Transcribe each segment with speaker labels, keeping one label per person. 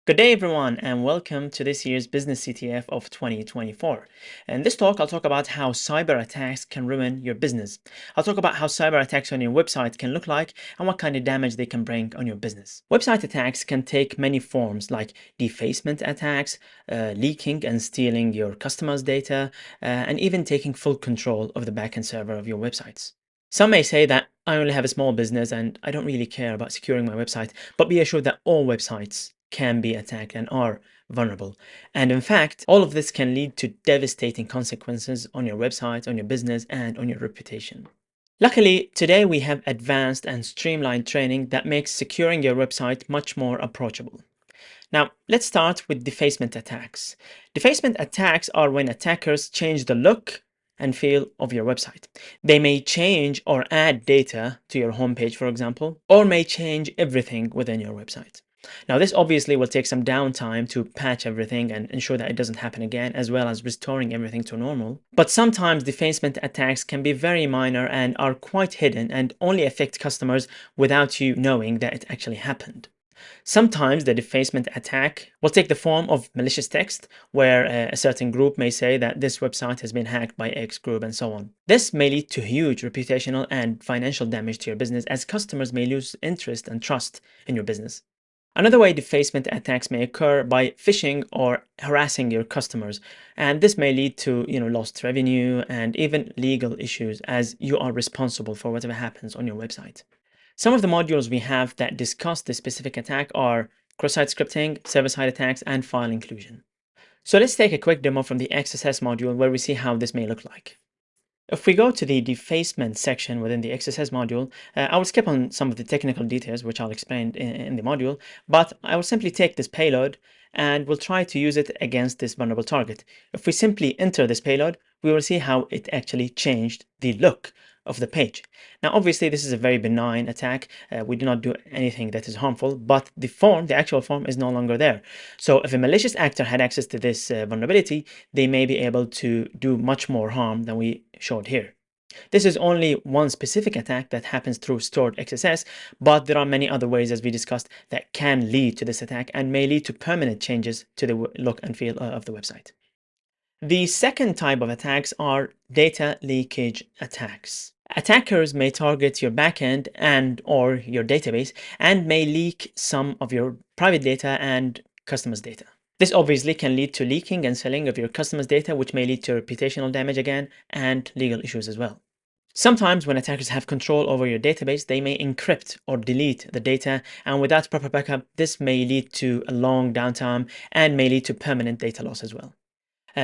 Speaker 1: Good day, everyone, and welcome to this year's Business CTF of 2024. In this talk, I'll talk about how cyber attacks can ruin your business. I'll talk about how cyber attacks on your website can look like and what kind of damage they can bring on your business. Website attacks can take many forms like defacement attacks, leaking and stealing your customers' data, and even taking full control of the backend server of your websites. Some may say that I only have a small business and I don't really care about securing my website, but be assured that all websites can be attacked and are vulnerable. And in fact, all of this can lead to devastating consequences on your website, on your business, and on your reputation. Luckily, today we have advanced and streamlined training that makes securing your website much more approachable. Now, let's start with defacement attacks. Defacement attacks are when attackers change the look and feel of your website. They may change or add data to your homepage, for example, or may change everything within your website. Now, this obviously will take some downtime to patch everything and ensure that it doesn't happen again, as well as restoring everything to normal. But sometimes defacement attacks can be very minor and are quite hidden and only affect customers without you knowing that it actually happened. Sometimes the defacement attack will take the form of malicious text, where a certain group may say that this website has been hacked by X group and so on. This may lead to huge reputational and financial damage to your business, as customers may lose interest and trust in your business. Another way defacement attacks may occur by phishing or harassing your customers, and this may lead to lost revenue and even legal issues, as you are responsible for whatever happens on your website. Some of the modules we have that discuss this specific attack are cross-site scripting, server-side attacks, and file inclusion. So let's take a quick demo from the XSS module where we see how this may look like. If we go to the defacement section within the XSS module, I will skip on some of the technical details, which I'll explain in the module, but I will simply take this payload and we'll try to use it against this vulnerable target. If we simply enter this payload, we will see how it actually changed the look of the page. Now, obviously, this is a very benign attack. We do not do anything that is harmful, but the actual form is no longer there. So if a malicious actor had access to this vulnerability, they may be able to do much more harm than we showed here. This is only one specific attack that happens through stored XSS, but there are many other ways, as we discussed, that can lead to this attack and may lead to permanent changes to the look and feel of the website. The second type of attacks are data leakage attacks. Attackers may target your backend or your database and may leak some of your private data and customers' data. This obviously can lead to leaking and selling of your customers' data, which may lead to reputational damage again and legal issues as well. Sometimes when attackers have control over your database, they may encrypt or delete the data, and without proper backup, this may lead to a long downtime and may lead to permanent data loss as well.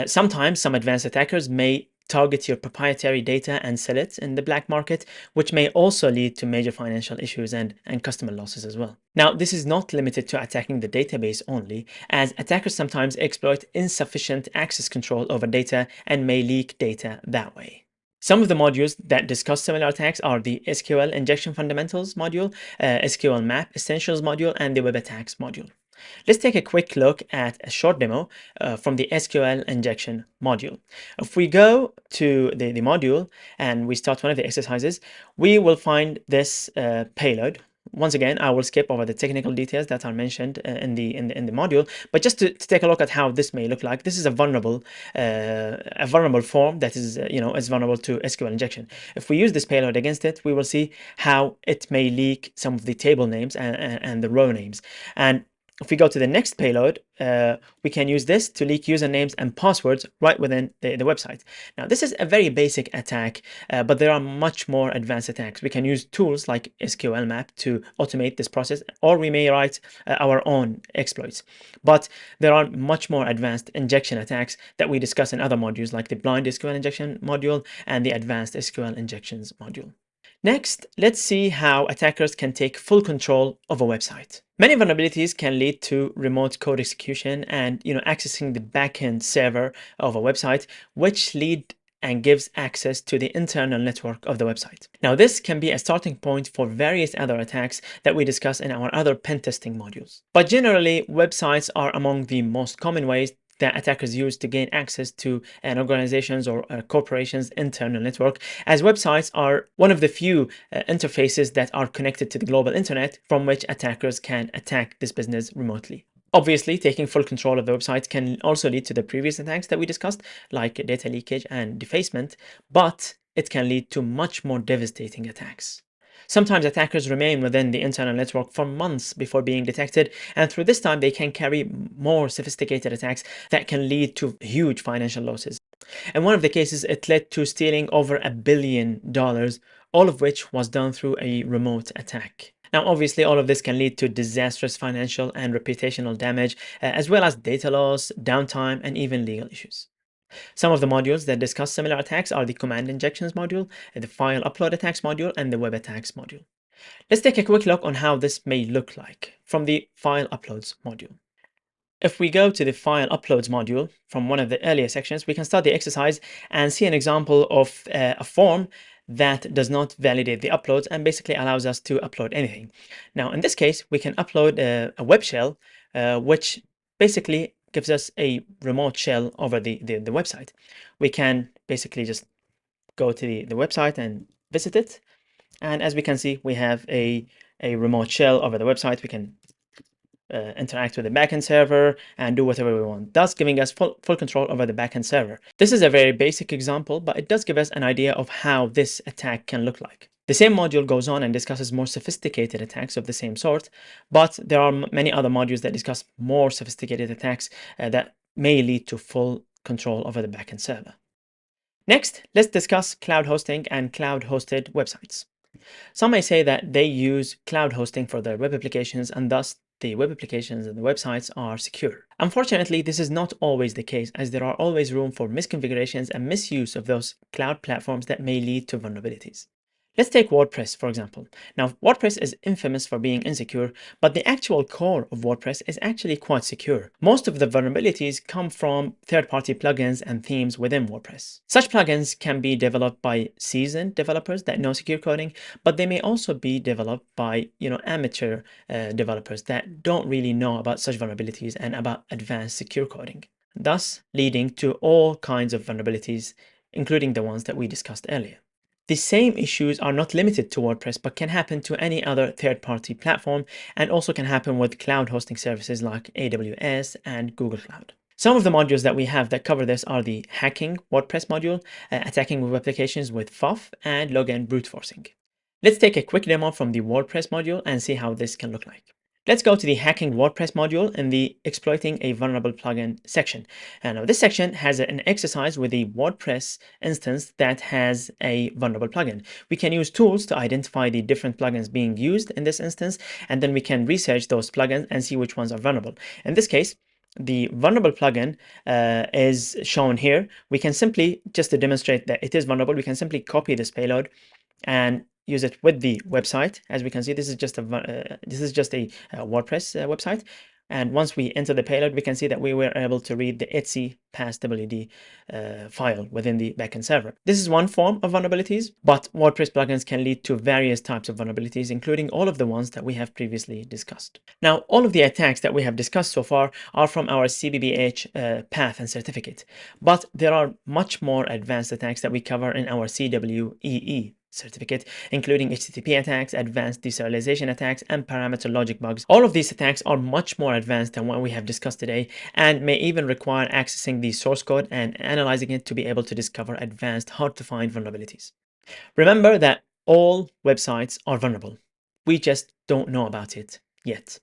Speaker 1: Sometimes some advanced attackers may target your proprietary data and sell it in the black market, which may also lead to major financial issues and customer losses as well. Now, this is not limited to attacking the database only, as attackers sometimes exploit insufficient access control over data and may leak data that way. Some of the modules that discuss similar attacks are the SQL Injection Fundamentals module, SQL Map Essentials module, and the Web Attacks module. Let's take a quick look at a short demo from the SQL injection module. If we go to the module and we start one of the exercises, we will find this payload. Once again, I will skip over the technical details that are mentioned in the module, but just to take a look at how this may look like. This is a vulnerable form that is is vulnerable to SQL injection. If we use this payload against it, we will see how it may leak some of the table names and the row names. And if we go to the next payload, we can use this to leak usernames and passwords right within the website. Now, this is a very basic attack, but there are much more advanced attacks. We can use tools like SQL Map to automate this process, or we may write our own exploits. But there are much more advanced injection attacks that we discuss in other modules, like the blind SQL injection module and the advanced SQL injections module. Next, let's see how attackers can take full control of a website. Many vulnerabilities can lead to remote code execution and accessing the backend server of a website, which lead and gives access to the internal network of the website. Now, this can be a starting point for various other attacks that we discuss in our other pen testing modules. But generally, websites are among the most common ways that attackers use to gain access to an organization's or a corporation's internal network, as websites are one of the few interfaces that are connected to the global internet from which attackers can attack this business remotely. Obviously, taking full control of the website can also lead to the previous attacks that we discussed, like data leakage and defacement, but it can lead to much more devastating attacks. Sometimes attackers remain within the internal network for months before being detected, and through this time, they can carry more sophisticated attacks that can lead to huge financial losses. In one of the cases, it led to stealing over $1 billion, all of which was done through a remote attack. Now, obviously, all of this can lead to disastrous financial and reputational damage, as well as data loss, downtime, and even legal issues. Some of the modules that discuss similar attacks are the command injections module, the file upload attacks module, and the web attacks module. Let's take a quick look on how this may look like from the file uploads module. If we go to the file uploads module from one of the earlier sections, we can start the exercise and see an example of a form that does not validate the uploads and basically allows us to upload anything. Now, in this case, we can upload a web shell, which basically gives us a remote shell over the website. We can basically just go to the website and visit it. And as we can see, we have a remote shell over the website. We can interact with the backend server and do whatever we want, thus giving us full control over the backend server. This is a very basic example, but it does give us an idea of how this attack can look like. The same module goes on and discusses more sophisticated attacks of the same sort, but there are many other modules that discuss more sophisticated attacks that may lead to full control over the backend server. Next, let's discuss cloud hosting and cloud hosted websites. Some may say that they use cloud hosting for their web applications and thus the web applications and the websites are secure. Unfortunately, this is not always the case, as there are always room for misconfigurations and misuse of those cloud platforms that may lead to vulnerabilities. Let's take WordPress, for example. Now, WordPress is infamous for being insecure, but the actual core of WordPress is actually quite secure. Most of the vulnerabilities come from third-party plugins and themes within WordPress. Such plugins can be developed by seasoned developers that know secure coding, but they may also be developed by amateur developers that don't really know about such vulnerabilities and about advanced secure coding, thus leading to all kinds of vulnerabilities, including the ones that we discussed earlier. The same issues are not limited to WordPress, but can happen to any other third-party platform and also can happen with cloud hosting services like AWS and Google Cloud. Some of the modules that we have that cover this are the hacking WordPress module, attacking web applications with FOF, and login brute forcing. Let's take a quick demo from the WordPress module and see how this can look like. Let's go to the hacking WordPress module in the exploiting a vulnerable plugin section. And now this section has an exercise with a WordPress instance that has a vulnerable plugin. We can use tools to identify the different plugins being used in this instance, and then we can research those plugins and see which ones are vulnerable. In this case, the vulnerable plugin is shown here. We can simply, just to demonstrate that it is vulnerable, we can simply copy this payload and use it with the website. As we can see, this is just a WordPress website. And once we enter the payload, we can see that we were able to read the etc passwd file within the backend server. This is one form of vulnerabilities, but WordPress plugins can lead to various types of vulnerabilities, including all of the ones that we have previously discussed. Now, all of the attacks that we have discussed so far are from our CBBH path and certificate, but there are much more advanced attacks that we cover in our CWEE certificate, including HTTP attacks, advanced deserialization attacks, and parameter logic bugs. All of these attacks are much more advanced than what we have discussed today and may even require accessing the source code and analyzing it to be able to discover advanced, hard-to-find vulnerabilities. Remember that all websites are vulnerable. We just don't know about it yet.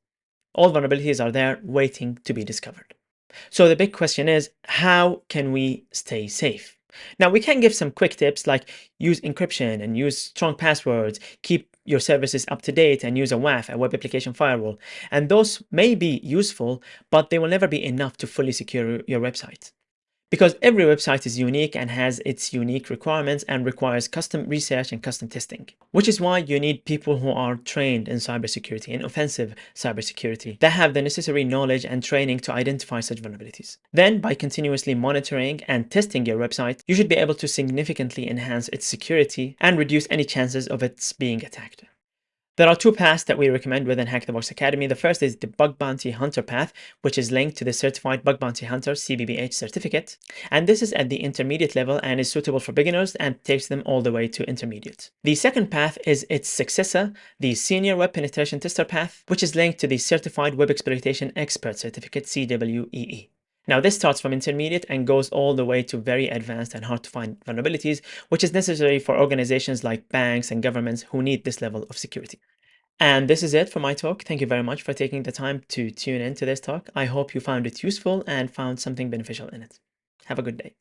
Speaker 1: All vulnerabilities are there waiting to be discovered. So the big question is, how can we stay safe? Now, we can give some quick tips like use encryption and use strong passwords, keep your services up to date, and use a WAF, a web application firewall. And those may be useful, but they will never be enough to fully secure your website, because every website is unique and has its unique requirements and requires custom research and custom testing, which is why you need people who are trained in cybersecurity and offensive cybersecurity that have the necessary knowledge and training to identify such vulnerabilities. Then, by continuously monitoring and testing your website, you should be able to significantly enhance its security and reduce any chances of its being attacked. There are two paths that we recommend within HackTheBox Academy. The first is the Bug Bounty Hunter path, which is linked to the Certified Bug Bounty Hunter CBBH certificate. And this is at the intermediate level and is suitable for beginners and takes them all the way to intermediate. The second path is its successor, the Senior Web Penetration Tester path, which is linked to the Certified Web Exploitation Expert certificate CWEE. Now, this starts from intermediate and goes all the way to very advanced and hard to find vulnerabilities, which is necessary for organizations like banks and governments who need this level of security. And this is it for my talk. Thank you very much for taking the time to tune in to this talk. I hope you found it useful and found something beneficial in it. Have a good day.